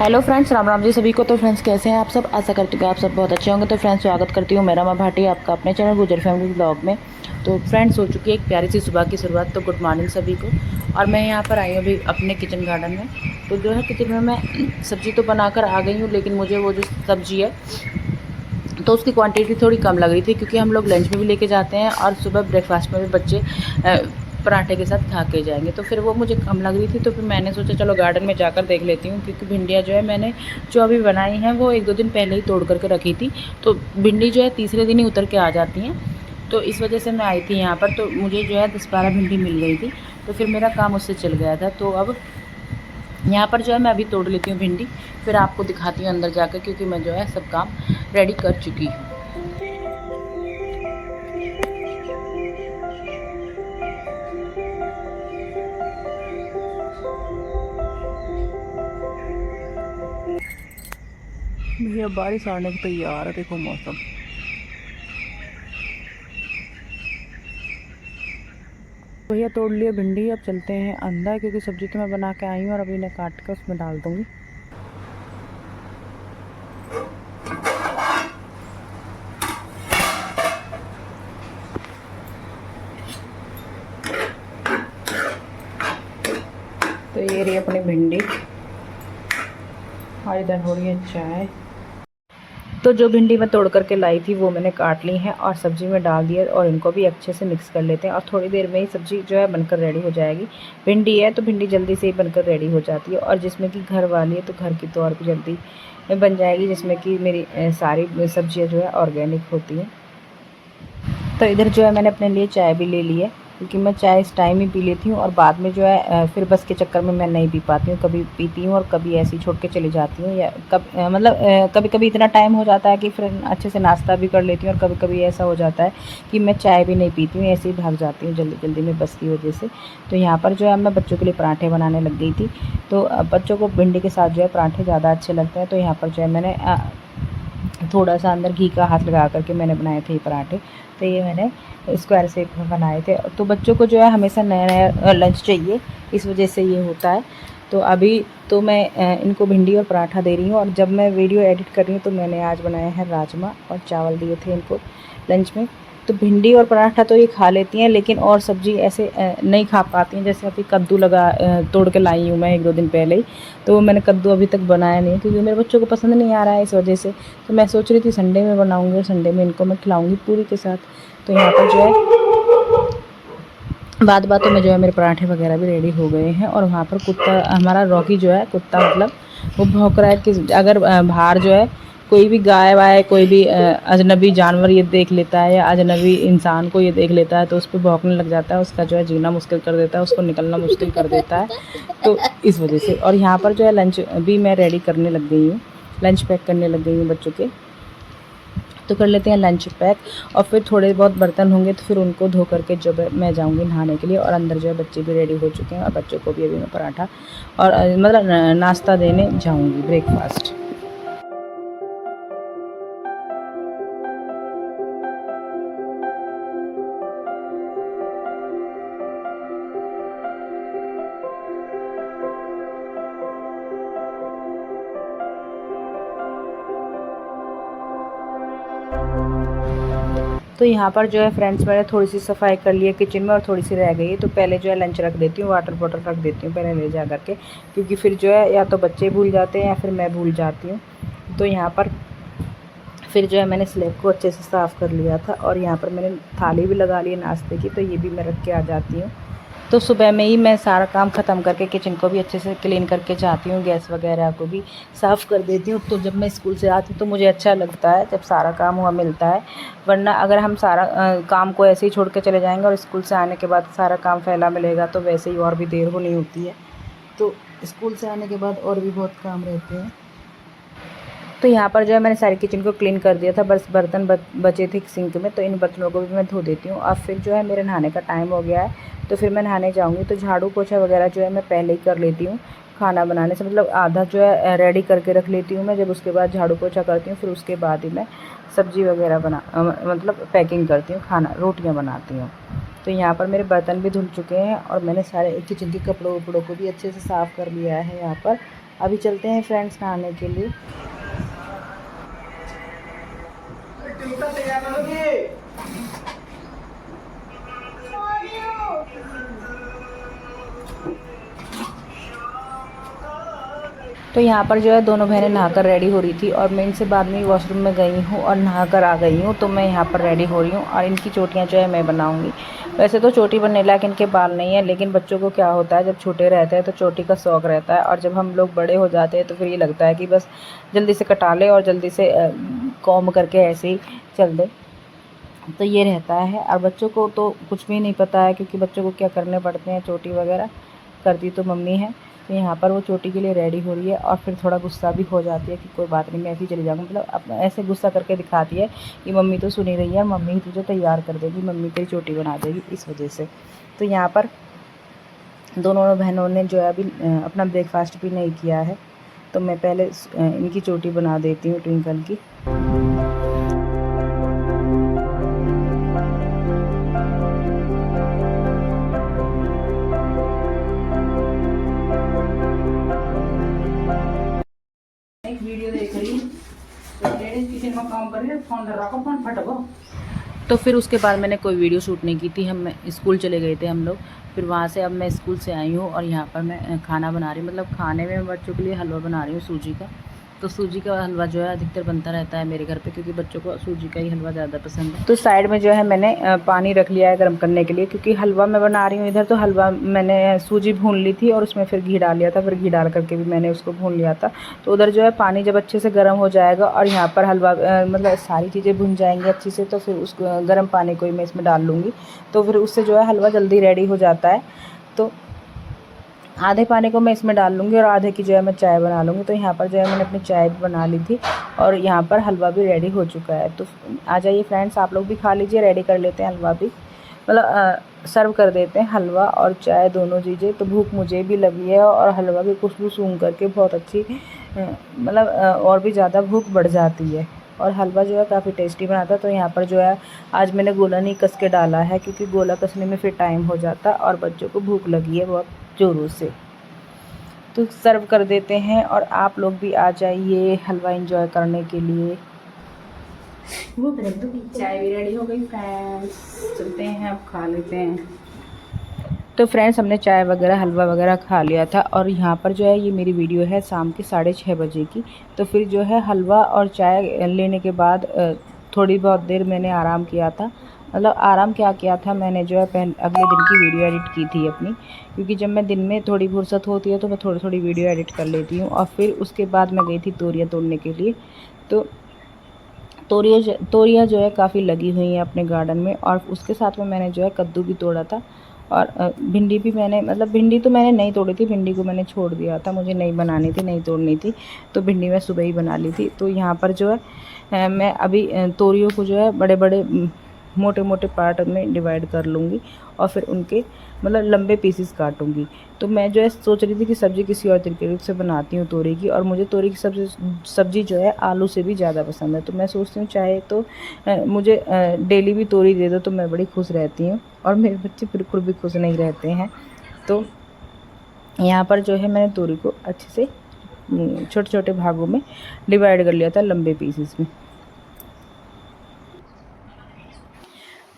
Hello friends, Ram Ram ji सभी को। तो फ्रेंड्स कैसे हैं आप सब? आशा करती हूँ कि आप सब बहुत अच्छे होंगे। तो फ्रेंड्स स्वागत करती हूँ मेरा भाटी आपका अपने चैनल गुजर फैमिली ब्लॉग में। तो फ्रेंड्स हो चुकी है एक प्यारी सी सुबह की शुरुआत। तो गुड मॉर्निंग सभी को। और मैं यहाँ पर आई हूँ अभी अपने किचन गार्डन में। तो जो है किचन में मैं सब्ज़ी तो बनाकर आ गई हूँ, लेकिन मुझे वो जो सब्ज़ी है तो उसकी क्वांटिटी थोड़ी कम लग रही थी, क्योंकि हम लोग लंच में भी लेके जाते हैं और सुबह ब्रेकफास्ट में भी बच्चे पराठे के साथ खा के जाएंगे। तो फिर वो मुझे कम लग रही थी, तो फिर मैंने सोचा चलो गार्डन में जाकर देख लेती हूँ, क्योंकि भिंडियाँ जो है मैंने जो अभी बनाई हैं वो 1-2 दिन पहले ही तोड़ करके रखी थी। तो भिंडी जो है तीसरे दिन ही उतर के आ जाती हैं। तो इस वजह से मैं आई थी यहाँ पर, तो मुझे जो है 10-12 भिंडी मिल गई थी। तो फिर मेरा काम उससे चल गया था। तो अब यहाँ पर जो है मैं अभी तोड़ लेती हूँ भिंडी, फिर आपको दिखाती हूँ अंदर जाकर, क्योंकि मैं जो है सब काम रेडी कर चुकी हूँ। भैया बारिश आने को तैयार है, देखो मौसम। भैया तोड़ लिए भिंडी, अब चलते हैं अंदर, क्योंकि सब्जी तो मैं बना के आई हूँ और अभी इन्हें काट कर उसमें डाल दूँगी। तो ये रही अपनी भिंडी और इधर हो रही है चाय। तो जो भिंडी मैं तोड़ करके लाई थी वो मैंने काट ली है और सब्ज़ी में डाल दिया, और इनको भी अच्छे से मिक्स कर लेते हैं और थोड़ी देर में ही सब्ज़ी जो है बनकर रेडी हो जाएगी। भिंडी है तो भिंडी जल्दी से ही बनकर रेडी हो जाती है, और जिसमें कि घर वाली है तो घर की तो और भी जल्दी बन जाएगी, जिसमें कि मेरी सारी सब्ज़ियाँ जो है ऑर्गेनिक होती हैं। तो इधर जो है मैंने अपने लिए चाय भी ले ली है, क्योंकि मैं चाय इस टाइम ही पी लेती हूँ और बाद में जो है फिर बस के चक्कर में मैं नहीं पी पाती हूँ। कभी पीती हूँ और कभी ऐसे ही छोड़ के चली जाती हूँ, या कभी कभी इतना टाइम हो जाता है कि फिर अच्छे से नाश्ता भी कर लेती हूँ, और कभी कभी ऐसा हो जाता है कि मैं चाय भी नहीं पीती हूँ, ऐसे ही भाग जाती हूँ जल्दी जल्दी में बस की वजह से। तो यहाँ पर जो है मैं बच्चों के लिए पराठे बनाने लग गई थी। तो बच्चों को भिंडी के साथ जो है पराठे ज़्यादा अच्छे लगते हैं। तो यहाँ पर जो है मैंने थोड़ा सा अंदर घी का हाथ लगा करके मैंने बनाए थे ये पराठे। तो ये मैंने स्क्वायर शेप में बनाए थे। तो बच्चों को जो है हमेशा नया नया लंच चाहिए, इस वजह से ये होता है। तो अभी तो मैं इनको भिंडी और पराठा दे रही हूँ, और जब मैं वीडियो एडिट कर रही हूँ तो मैंने आज बनाया है राजमा और चावल दिए थे इनको लंच में। तो भिंडी और पराठा तो ये खा लेती हैं, लेकिन और सब्ज़ी ऐसे नहीं खा पाती हैं। जैसे अभी कद्दू तोड़ के लाई हूँ मैं 1-2 दिन पहले ही, तो वो मैंने कद्दू अभी तक बनाया नहीं, क्योंकि मेरे बच्चों को पसंद नहीं आ रहा है इस वजह से। तो मैं सोच रही थी संडे में बनाऊँगी, और संडे में इनको मैं खिलाऊँगी पूरी के साथ। तो यहाँ पर जो है बातों में जो है मेरे पराठे वगैरह भी रेडी हो गए हैं। और वहाँ पर कुत्ता हमारा रॉकी जो है, कुत्ता मतलब, वो भौंक रहा है कि अगर बाहर जो है कोई भी गाय वाय कोई भी अजनबी जानवर ये देख लेता है, या अजनबी इंसान को ये देख लेता है, तो उस पर भौंकने लग जाता है। उसका जो है जीना मुश्किल कर देता है, उसको निकलना मुश्किल कर देता है। तो इस वजह से। और यहाँ पर जो है लंच भी मैं रेडी करने लग गई हूँ, लंच पैक करने लग गई हूँ बच्चों के। तो कर लेते हैं लंच पैक, और फिर थोड़े बहुत बर्तन होंगे तो फिर उनको धो करके जो मैं जाऊंगी नहाने के लिए। और अंदर जो है बच्चे भी रेडी हो चुके हैं, और बच्चों को भी अभी मैं पराठा और मतलब नाश्ता देने जाऊंगी, ब्रेकफास्ट। तो यहाँ पर जो है फ्रेंड्स मैंने थोड़ी सी सफाई कर ली है किचन में, और थोड़ी सी रह गई है। तो पहले जो है लंच रख देती हूँ, वाटर बॉटल रख देती हूँ पहले ले जा करके, क्योंकि फिर जो है या तो बच्चे भूल जाते हैं या फिर मैं भूल जाती हूँ। तो यहाँ पर फिर जो है मैंने स्लैब को अच्छे से साफ़ कर लिया था, और यहाँ पर मैंने थाली भी लगा ली है नाश्ते की, तो ये भी मैं रख के आ जाती हूँ। तो सुबह में ही मैं सारा काम ख़त्म करके किचन को भी अच्छे से क्लीन करके जाती हूँ, गैस वगैरह को भी साफ़ कर देती हूँ। तो जब मैं स्कूल से आती हूँ तो मुझे अच्छा लगता है जब सारा काम हुआ मिलता है। वरना अगर हम सारा काम को ऐसे ही छोड़ के चले जाएंगे और स्कूल से आने के बाद सारा काम फैला मिलेगा, तो वैसे ही और भी देर होनी होती है। तो स्कूल से आने के बाद और भी बहुत काम रहते हैं। तो यहाँ पर जो है मैंने सारी किचन को क्लीन कर दिया था, बस बर्तन बचे थे सिंक में, तो इन बर्तनों को भी मैं धो देती हूँ। अब फिर जो है मेरे नहाने का टाइम हो गया है, तो फिर मैं नहाने जाऊँगी। तो झाड़ू पोछा वगैरह जो है मैं पहले ही कर लेती हूँ, खाना बनाने से मतलब आधा जो है रेडी करके रख लेती हूँ मैं। जब उसके बाद झाड़ू पोछा करती हूँ, फिर उसके बाद ही मैं सब्ज़ी वगैरह मतलब पैकिंग करती हूँ, खाना रोटियाँ बनाती हूँ। तो यहाँ पर मेरे बर्तन भी धुल चुके हैं, और मैंने सारे किचन के कपड़ों वपड़ों को भी अच्छे से साफ़ कर लिया है यहाँ पर। अभी चलते हैं फ्रेंड्स नहाने के लिए। तो यहाँ पर जो है दोनों बहनें नहाकर रेडी हो रही थी और मैं इनसे बाद में वॉशरूम में गई हूँ और नहाकर आ गई हूँ। तो मैं यहाँ पर रेडी हो रही हूँ और इनकी चोटियाँ जो है मैं बनाऊँगी। वैसे तो चोटी बनने लायक इनके बाल नहीं है, लेकिन बच्चों को क्या होता है, जब छोटे रहते हैं तो चोटी का शौक़ रहता है, और जब हम लोग बड़े हो जाते हैं तो फिर ये लगता है कि बस जल्दी से कटा ले और जल्दी से कॉम्ब करके ऐसे ही चल दे। तो ये रहता है। और बच्चों को तो कुछ भी नहीं पता है, क्योंकि बच्चों को क्या करने पड़ते हैं, चोटी वगैरह करती तो मम्मी है। तो यहाँ पर वो चोटी के लिए रेडी हो रही है और फिर थोड़ा गुस्सा भी हो जाती है कि कोई बात नहीं, मैं ऐसे ही चली जाऊँगी। मतलब अब ऐसे गुस्सा करके दिखाती है कि मम्मी तो सुन ही रही है, मम्मी ही तुझे तैयार कर देगी, मम्मी तेरी चोटी बना देगी, इस वजह से। तो यहाँ पर दोनों बहनों ने जो है अभी अपना ब्रेकफास्ट भी नहीं किया है, तो मैं पहले इनकी चोटी बना देती हूँ ट्विंकल की। वीडियो देख रही किचन में काम कर रही है, फोन धर रखो, फोन फटको। तो फिर उसके बाद मैंने कोई वीडियो शूट नहीं की थी। हम स्कूल चले गए थे हम लोग। फिर वहाँ से अब मैं स्कूल से आई हूँ और यहाँ पर मैं खाना बना रही हूँ। मतलब खाने में बच्चों के लिए हलवा बना रही हूँ सूजी का। तो सूजी का हलवा जो है अधिकतर बनता रहता है मेरे घर पे, क्योंकि बच्चों को सूजी का ही हलवा ज़्यादा पसंद है। तो साइड में जो है मैंने पानी रख लिया है गर्म करने के लिए, क्योंकि हलवा मैं बना रही हूँ इधर। तो हलवा मैंने सूजी भून ली थी और उसमें फिर घी डाल लिया था, फिर घी डाल करके भी मैंने उसको भून लिया था। तो उधर जो है पानी जब अच्छे से गर्म हो जाएगा और यहाँ पर हलवा मतलब सारी चीज़ें भुन जाएंगी अच्छी से, तो फिर उस गर्म पानी को ही मैं इसमें डाल लूँगी। तो फिर उससे जो है हलवा जल्दी रेडी हो जाता है। तो आधे पानी को मैं इसमें डाल लूँगी और आधे की जो है मैं चाय बना लूँगी। तो यहाँ पर जो है मैंने अपनी चाय भी बना ली थी और यहाँ पर हलवा भी रेडी हो चुका है। तो आ जाइए फ्रेंड्स, आप लोग भी खा लीजिए, रेडी कर लेते हैं हलवा भी, मतलब सर्व कर देते हैं हलवा और चाय दोनों चीज़ें। तो भूख मुझे भी लगी है और हलवा की खुशबू सूंघ करके बहुत अच्छी मतलब और भी ज़्यादा भूख बढ़ जाती है। और हलवा जो है काफ़ी टेस्टी बना था। तो यहाँ पर जो है आज मैंने गोला नहीं कस के डाला है, क्योंकि गोला कसने में फिर टाइम हो जाता और बच्चों को भूख लगी है बहुत ज़ोरों से। तो सर्व कर देते हैं और आप लोग भी आ जाइए हलवा एंजॉय करने के लिए। वो चाय भी रेडी हो गई फ्रेंड्स, चलते हैं अब खा लेते हैं। तो फ्रेंड्स हमने चाय वगैरह हलवा वगैरह खा लिया था और यहाँ पर जो है ये मेरी वीडियो है शाम के 6:30 बजे की। तो फिर जो है हलवा और चाय लेने के बाद थोड़ी बहुत देर मैंने आराम किया था। मतलब आराम क्या किया था, मैंने जो है अगले दिन की वीडियो एडिट की थी अपनी, क्योंकि जब मैं दिन में थोड़ी फुर्सत होती है तो मैं थोड़ी थोड़ी वीडियो एडिट कर लेती हूँ। और फिर उसके बाद मैं गई थी तोरियाँ तोड़ने के लिए। तो तोरियाँ जो है काफ़ी लगी हुई हैं अपने गार्डन में, और उसके साथ में मैंने जो है कद्दू भी तोड़ा था और भिंडी भी मैंने, मतलब भिंडी तो मैंने नहीं तोड़ी थी, भिंडी को मैंने छोड़ दिया था, मुझे नहीं बनानी थी, नहीं तोड़नी थी। तो भिंडी मैं सुबह ही बना ली थी। तो यहाँ पर जो है मैं अभी तोरियों को जो है बड़े बड़े मोटे मोटे पार्ट में डिवाइड कर लूँगी और फिर उनके मतलब लंबे पीसेस काटूँगी। तो मैं जो है सोच रही थी कि सब्ज़ी किसी और तरीके से बनाती हूँ तोरी की, और मुझे तोरी की सब्ज़ी जो है आलू से भी ज़्यादा पसंद है। तो मैं सोचती हूँ चाहे तो मुझे डेली भी तोरी दे दो तो मैं बड़ी खुश रहती हूँ, और मेरे बच्चे बिल्कुल भी खुश नहीं रहते हैं। तो यहाँ पर जो है मैंने तोरी को अच्छे से छोटे छोटे भागों में डिवाइड कर लिया था, लंबे पीसेस में।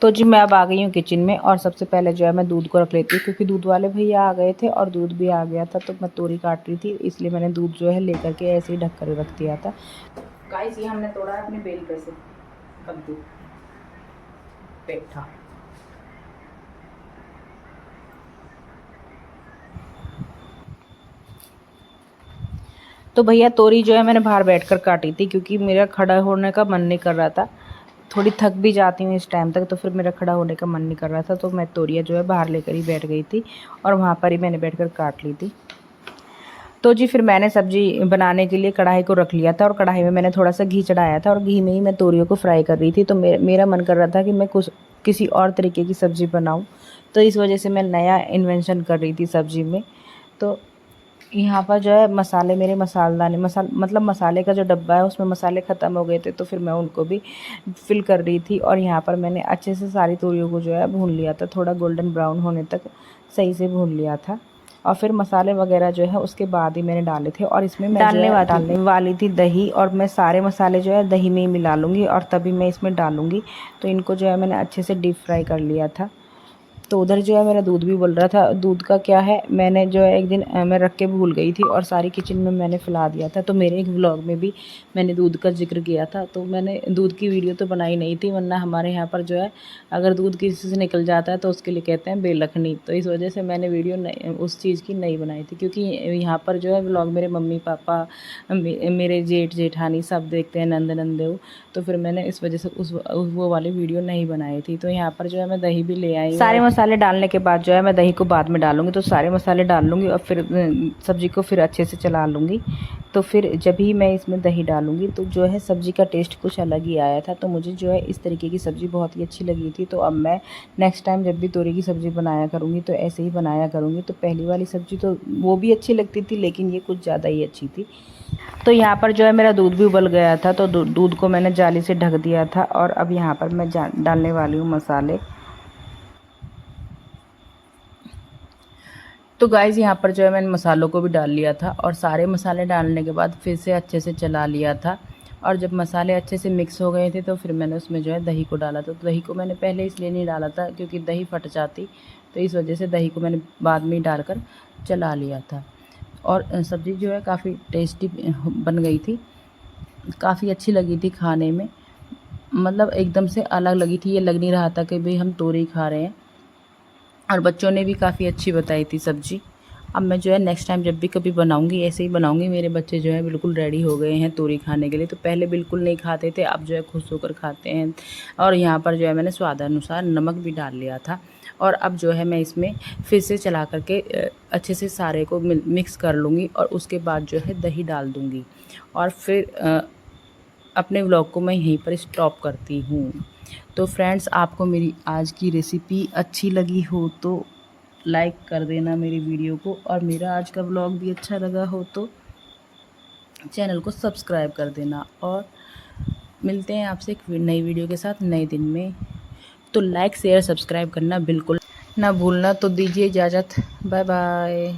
तो जी मैं अब आ गई हूँ किचन में, और सबसे पहले जो है मैं दूध को रख लेती हूँ, क्योंकि दूध वाले भैया आ गए थे और दूध भी आ गया था। तो मैं तोरी काट रही थी, इसलिए मैंने दूध जो है लेकर के ऐसे ही ढक कर रख दिया था। गाइस ये हमने तोड़ा है अपने बेल पे से कद्दू पेठा। तो भैया तोरी जो है मैंने बाहर बैठकर काटी थी, क्योंकि मेरा खड़ा होने का मन नहीं कर रहा था। थोड़ी थक भी जाती हूँ इस टाइम तक, तो फिर मेरा खड़ा होने का मन नहीं कर रहा था। तो मैं तोरियाँ जो है बाहर लेकर ही बैठ गई थी और वहाँ पर ही मैंने बैठकर काट ली थी। तो जी फिर मैंने सब्ज़ी बनाने के लिए कढ़ाई को रख लिया था, और कढ़ाई में मैंने थोड़ा सा घी चढ़ाया था और घी में ही मैं तोरियों को फ्राई कर रही थी। तो मेरा मन कर रहा था कि मैं किसी और तरीके की सब्ज़ी बनाऊँ, तो इस वजह से मैं नया इन्वेंशन कर रही थी सब्ज़ी में। तो यहाँ पर जो है मसाले मेरे मतलब मसाले का जो डब्बा है उसमें मसाले ख़त्म हो गए थे, तो फिर मैं उनको भी फिल कर रही थी। और यहाँ पर मैंने अच्छे से सारी तोरियों को जो है भून लिया था, थोड़ा गोल्डन ब्राउन होने तक सही से भून लिया था। और फिर मसाले वगैरह जो है उसके बाद ही मैंने डाले थे। और इसमें मैं डालने वाली थी दही, और मैं सारे मसाले जो है दही में ही मिला लूँगी और तभी मैं इसमें डालूँगी। तो इनको जो है मैंने अच्छे से डीप फ्राई कर लिया था। तो उधर जो है मेरा दूध भी बोल रहा था। दूध का क्या है, मैंने जो है एक दिन मैं रख के भूल गई थी और सारी किचन में मैंने फैला दिया था। तो मेरे एक व्लॉग में भी मैंने दूध का जिक्र किया था, तो मैंने दूध की वीडियो तो बनाई नहीं थी, वरना हमारे यहाँ पर जो है अगर दूध किसी से निकल जाता है तो उसके लिए कहते हैं बेलखनी। तो इस वजह से मैंने वीडियो नहीं उस चीज़ की नहीं बनाई थी, क्योंकि यहाँ पर जो है व्लॉग मेरे मम्मी पापा मेरे जेठ जेठानी सब देखते हैं, नंद नंदे। तो फिर मैंने इस वजह से वो वाली वीडियो नहीं बनाई थी। तो यहाँ पर जो है मैं दही भी ले आई। सारे मसाले डालने के बाद जो है मैं दही को बाद में डालूंगी। तो सारे मसाले डाल लूँगी और फिर सब्ज़ी को फिर अच्छे से चला लूँगी। तो फिर जब ही मैं इसमें दही डालूँगी तो जो है सब्ज़ी का टेस्ट कुछ अलग ही आया था। तो मुझे जो है इस तरीके की सब्ज़ी बहुत ही अच्छी लगी थी। तो अब मैं नेक्स्ट टाइम जब भी तोरी की सब्ज़ी बनाया करूँगी तो ऐसे ही बनाया करूँगी। तो पहली वाली सब्ज़ी तो वो भी अच्छी लगती थी, लेकिन ये कुछ ज़्यादा ही अच्छी थी। तो यहाँ पर जो है मेरा दूध भी उबल गया था, तो दूध को मैंने जाली से ढक दिया था। और अब यहाँ पर मैं डालने वाली हूँ मसाले। तो गाइज़ यहाँ पर जो है मैंने मसालों को भी डाल लिया था और सारे मसाले डालने के बाद फिर से अच्छे से चला लिया था। और जब मसाले अच्छे से मिक्स हो गए थे तो फिर मैंने उसमें जो है दही को डाला था। तो दही को मैंने पहले इसलिए नहीं डाला था क्योंकि दही फट जाती, तो इस वजह से दही को मैंने बाद में ही डालकर चला लिया था। और सब्ज़ी जो है काफ़ी टेस्टी बन गई थी, काफ़ी अच्छी लगी थी खाने में। मतलब एकदम से अलग लगी थी, ये लग नहीं रहा था कि भाई हम तोरी खा रहे हैं। और बच्चों ने भी काफ़ी अच्छी बताई थी सब्ज़ी। अब मैं जो है नेक्स्ट टाइम जब भी कभी बनाऊंगी ऐसे ही बनाऊंगी। मेरे बच्चे जो है बिल्कुल रेडी हो गए हैं तोरी खाने के लिए। तो पहले बिल्कुल नहीं खाते थे, अब जो है खुश होकर खाते हैं। और यहाँ पर जो है मैंने स्वादानुसार नमक भी डाल लिया था। और अब जो है मैं इसमें फिर से चला करके अच्छे से सारे को मिक्स कर लूँगी और उसके बाद जो है दही डाल दूँगी। और फिर अपने व्लॉग को मैं यहीं पर स्टॉप करती हूँ। तो फ्रेंड्स, आपको मेरी आज की रेसिपी अच्छी लगी हो तो लाइक कर देना मेरी वीडियो को, और मेरा आज का व्लॉग भी अच्छा लगा हो तो चैनल को सब्सक्राइब कर देना। और मिलते हैं आपसे एक नई वीडियो के साथ नए दिन में। तो लाइक शेयर सब्सक्राइब करना बिल्कुल ना भूलना। तो दीजिए इजाज़त, बाय बाय।